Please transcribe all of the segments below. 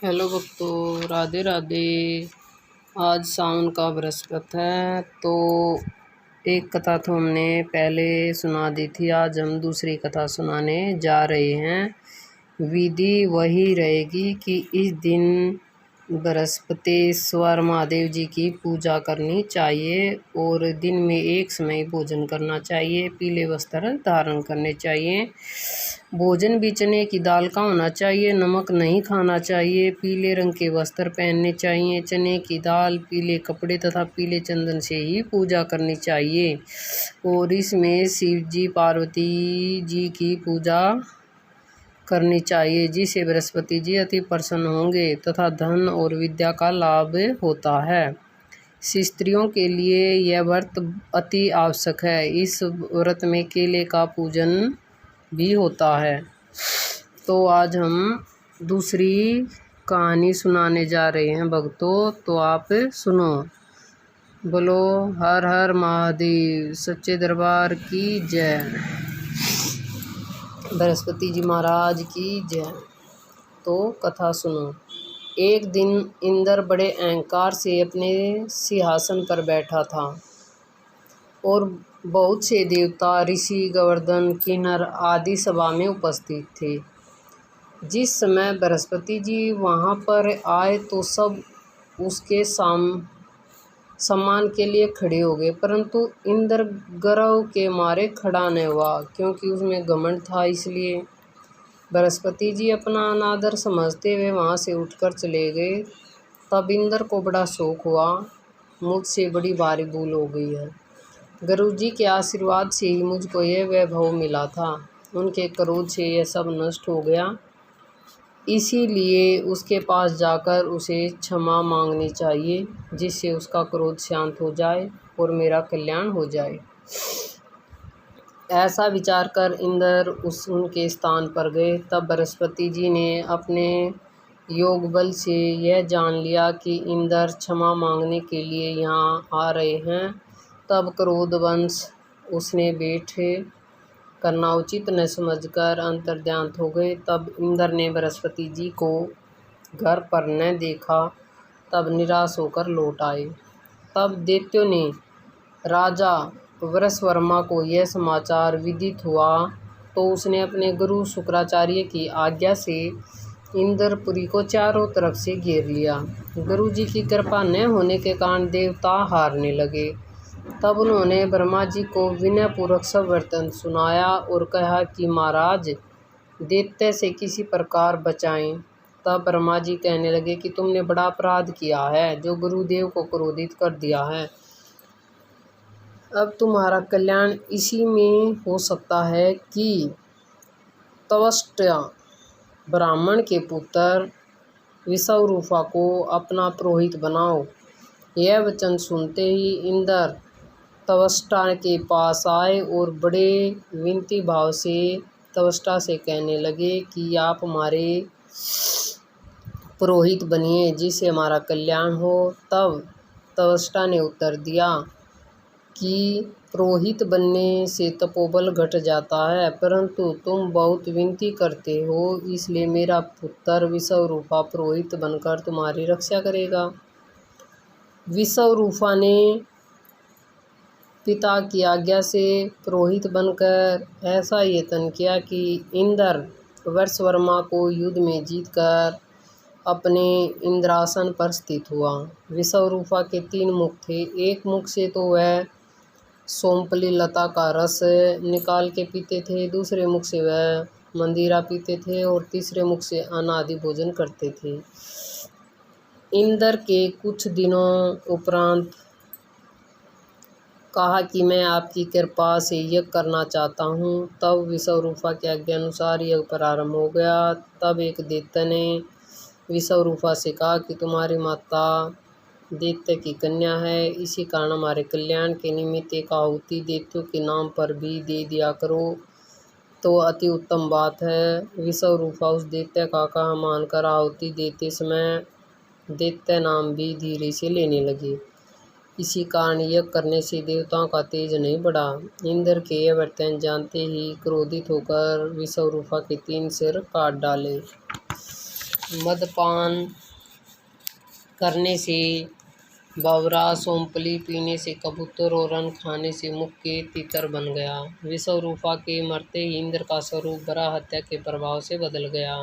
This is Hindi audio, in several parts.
हेलो भक्तों, राधे राधे। आज सावन का बृहस्पति है, तो एक कथा तो हमने पहले सुना दी थी। आज हम दूसरी कथा सुनाने जा रहे हैं। विधि वही रहेगी कि इस दिन बृहस्पतिश्वर महादेव जी की पूजा करनी चाहिए और दिन में एक समय भोजन करना चाहिए। पीले वस्त्र धारण करने चाहिए। भोजन भी चने की दाल का होना चाहिए। नमक नहीं खाना चाहिए। पीले रंग के वस्त्र पहनने चाहिए। चने की दाल, पीले कपड़े तथा पीले चंदन से ही पूजा करनी चाहिए। और इसमें शिव जी, पार्वती जी की पूजा करनी चाहिए, जिससे बृहस्पति जी अति प्रसन्न होंगे तथा धन और विद्या का लाभ होता है। स्त्रियों के लिए यह व्रत अति आवश्यक है। इस व्रत में केले का पूजन भी होता है। तो आज हम दूसरी कहानी सुनाने जा रहे हैं भक्तों, तो आप सुनो। बोलो हर हर महादेव, सच्चे दरबार की जय, बृहस्पति जी महाराज की जय। तो कथा सुनो। एक दिन इंद्र बड़े अहंकार से अपने सिंहासन पर बैठा था और बहुत से देवता, ऋषि, गोवर्धन, किन्नर आदि सभा में उपस्थित थे। जिस समय बृहस्पति जी वहाँ पर आए तो सब उसके सम्मान के लिए खड़े हो गए, परंतु इंद्र गर्व के मारे खड़ा न हुआ, क्योंकि उसमें घमंड था। इसलिए बृहस्पति जी अपना अनादर समझते हुए वहाँ से उठकर चले गए। तब इंद्र को बड़ा शौक हुआ, मुझसे बड़ी भारी भूल हो गई है। गुरु जी के आशीर्वाद से ही मुझको यह वैभव मिला था। उनके क्रोध से यह सब नष्ट हो गया। इसीलिए उसके पास जाकर उसे क्षमा मांगनी चाहिए, जिससे उसका क्रोध शांत हो जाए और मेरा कल्याण हो जाए। ऐसा विचार कर इंद्र उनके स्थान पर गए। तब बृहस्पति जी ने अपने योग बल से यह जान लिया कि इंद्र क्षमा मांगने के लिए यहाँ आ रहे हैं। तब क्रोधवश उसने बैठे करना उचित न समझकर अंतर्ध्यान हो गए। तब इंद्र ने बृहस्पति जी को घर पर न देखा, तब निराश होकर लौट आए। तब दैत्यों ने राजा वृषवर्मा को यह समाचार विदित हुआ, तो उसने अपने गुरु शुक्राचार्य की आज्ञा से इंद्रपुरी को चारों तरफ से घेर लिया। गुरु जी की कृपा न होने के कारण देवता हारने लगे। तब उन्होंने ब्रह्मा जी को विनयपूर्वक सब वृत्तांत सुनाया और कहा कि महाराज, दैत्य से किसी प्रकार बचाएं। तब ब्रह्मा जी कहने लगे कि तुमने बड़ा अपराध किया है, जो गुरुदेव को क्रोधित कर दिया है। अब तुम्हारा कल्याण इसी में हो सकता है कि त्वष्टा ब्राह्मण के पुत्र विश्वरूपा को अपना पुरोहित बनाओ। यह वचन सुनते ही इंद्र त्वष्टा के पास आए और बड़े विनती भाव से त्वष्टा से कहने लगे कि आप हमारे पुरोहित बनिए, जिससे हमारा कल्याण हो। तब त्वष्टा ने उत्तर दिया कि पुरोहित बनने से तपोबल घट जाता है, परंतु तुम बहुत विनती करते हो, इसलिए मेरा पुत्र विश्वरूपा पुरोहित बनकर तुम्हारी रक्षा करेगा। विश्वरूपा ने पिता की आज्ञा से पुरोहित बनकर ऐसा यत्न किया कि इंद्र वृषवर्मा को युद्ध में जीतकर अपने इंद्रासन पर स्थित हुआ। विश्वरूपा के 3 मुख थे। एक मुख से तो वह सोमपली लता का रस निकाल के पीते थे, दूसरे मुख से वह मंदिरा पीते थे और तीसरे मुख से अन्न आदि भोजन करते थे। इंद्र के कुछ दिनों उपरांत कहा कि मैं आपकी कृपा से यज्ञ करना चाहता हूँ। तब विश्वरूपा के आज्ञा अनुसार यज्ञ प्रारंभ हो गया। तब एक दैत्य ने विश्वरूपा से कहा कि तुम्हारी माता दैत्य की कन्या है, इसी कारण हमारे कल्याण के निमित्त एक आहुति दैत्यों के नाम पर भी दे दिया करो तो अति उत्तम बात है। विश्वरूपा उस दैत्य का कहा मानकर आहुति देते समय दैत्य नाम भी धीरे से लेने लगे। इसी कारण यज्ञ करने से देवताओं का तेज नहीं बढ़ा। इंद्र के यह वचन जानते ही क्रोधित होकर विश्वरूपा के 3 सिर काट डाले। मदपान करने से बावरा, सोमपली पीने से कबूतर और अन्न खाने से मुख के तीतर बन गया। विश्वरूपा के मरते ही इंद्र का स्वरूप वराह हत्या के प्रभाव से बदल गया।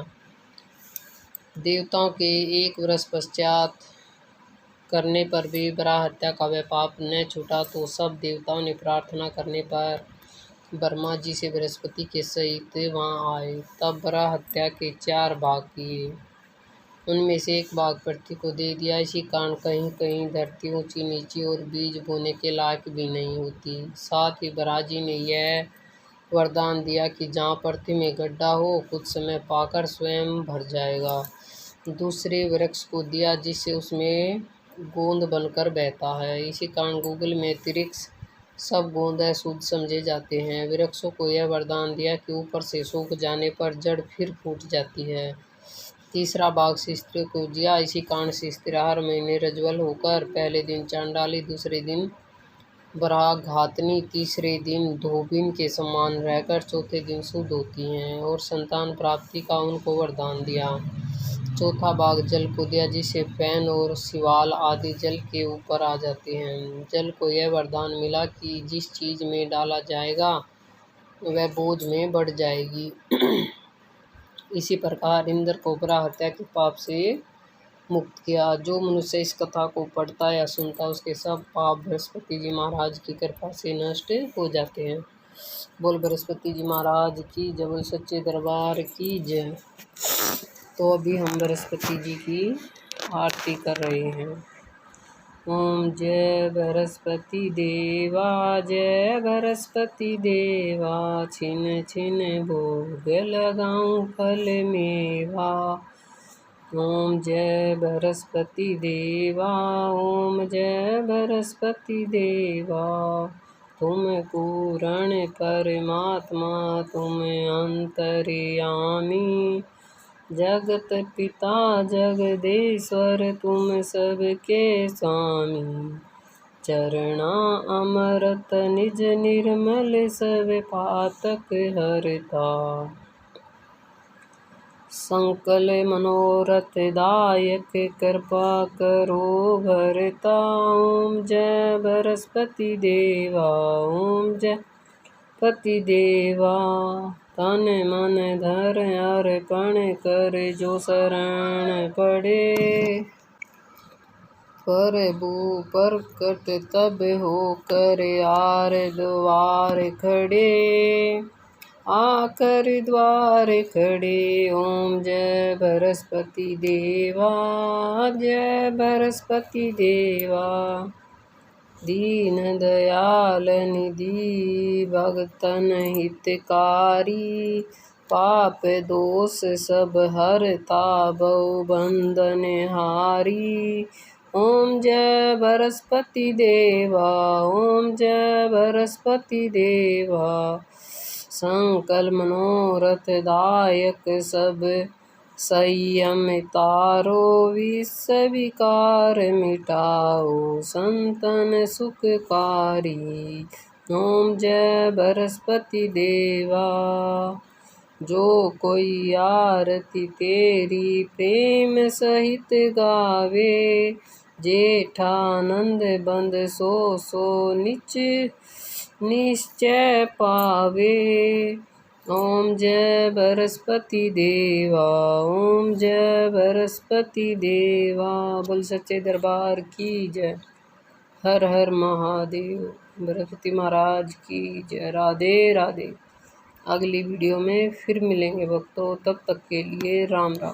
देवताओं के 1 वर्ष पश्चात करने पर भी वराह हत्या का वह पाप न छूटा, तो सब देवताओं ने प्रार्थना करने पर ब्रह्मा जी से बृहस्पति के सहित वहाँ आए। तब वराह हत्या के 4 भाग किए, उनमें से 1 भाग पृथ्वी को दे दिया। इसी कारण कहीं कहीं धरती ऊंची नीची और बीज बोने के लायक भी नहीं होती। साथ ही ब्रह्मा ने यह वरदान दिया कि जहाँ पृथ्वी में गड्ढा हो, कुछ समय पाकर स्वयं भर जाएगा। दूसरे वृक्ष को दिया जिससे उसमें गोंद बनकर बहता है। इसी कारण गूगल में वृक्ष सब गोंद अशुद्ध समझे जाते हैं। वृक्षों को यह वरदान दिया कि ऊपर से सूख जाने पर जड़ फिर फूट जाती है। तीसरा भाग से स्त्रियों को दिया। इसी कारण से स्त्री हर महीने रज्ज्वल होकर पहले दिन चांडाली, दूसरे दिन बराघातनी, तीसरे दिन धोबिन के समान रहकर चौथे दिन शुद्ध होती हैं और संतान प्राप्ति का उनको वरदान दिया। चौथा भाग जल को दिया जिससे फैन और शिवाल आदि जल के ऊपर आ जाते हैं। जल को यह वरदान मिला कि जिस चीज में डाला जाएगा वह बोझ में बढ़ जाएगी। इसी प्रकार इंद्र को वराह हत्या के पाप से मुक्त किया। जो मनुष्य इस कथा को पढ़ता या सुनता उसके सब पाप बृहस्पति जी महाराज की कृपा से नष्ट हो जाते हैं। बोल बृहस्पति जी महाराज की जय, बोल सच्चे दरबार की जय। तो अभी हम बृहस्पति जी की आरती कर रहे हैं। ओम जय बृहस्पति देवा, जय बृहस्पति देवा, छिन छिन भोग लगाऊं फल मेवा। ओम जय बृहस्पति देवा, ओम जय बृहस्पति देवा, तुम पूर्ण परमात्मा, तुम अंतर्यामी, जगत पिता जगदेश्वर, तुम सबके स्वामी। चरणा अमृत निज निर्मल, सब पातक हरता। संकल मनोरथ दायक, कृपा करो भरता। ओम जय बृहस्पति देवा, ओम जय पति देवा, तन मन धर अर्पण कर जो शरण पड़े। प्रभु प्रकट तब हो कर आर द्वार खड़े, आकर द्वार खड़े। ओम जय बृहस्पति देवा, जय बृहस्पति देवा, दीन दयाल निधि भगतन हितकारी, पाप दोष सब हरता बहु बंधन हारी। ओम जय बृहस्पति देवा, ओम जय बृहस्पति देवा, संकल मनोरथ दायक सब संयम तारो, विष विकार मिटाओ संतन सुखकारी। ओम जय बृहस्पति देवा, जो कोई आरती तेरी प्रेम सहित गावे, जेठानंद बंद सो सो निश्चय पावे। ओम जय बृहस्पति देवा, ओम जय बृहस्पति देवा, बोल सच्चे दरबार की जय। हर हर महादेव। बृहस्पति महाराज की जय। राधे राधे। अगली वीडियो में फिर मिलेंगे भक्तों, तब तक के लिए राम राम।